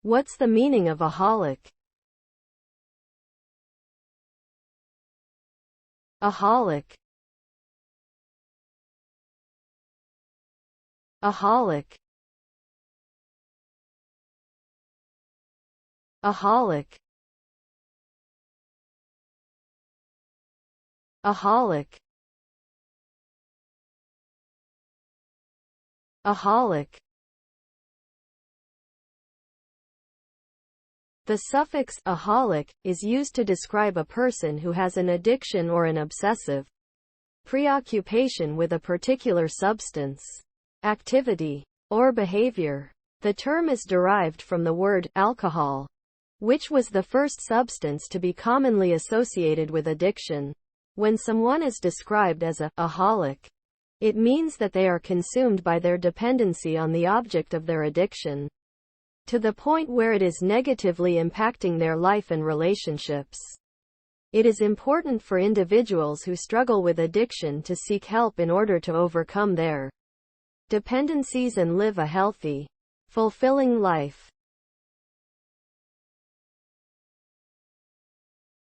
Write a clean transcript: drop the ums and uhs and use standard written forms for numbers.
What's the meaning of aholic? Aholic. Aholic. Aholic. Aholic. Aholic. The suffix aholic is used to describe a person who has an addiction or an obsessive preoccupation with a particular substance, activity, or behavior. The term is derived from the word alcohol, which was the first substance to be commonly associated with addiction. When someone is described as a aholic, it means that they are consumed by their dependency on the object of their addiction, to the point where it is negatively impacting their life and relationships. It is important for individuals who struggle with addiction to seek help in order to overcome their dependencies and live a healthy, fulfilling life.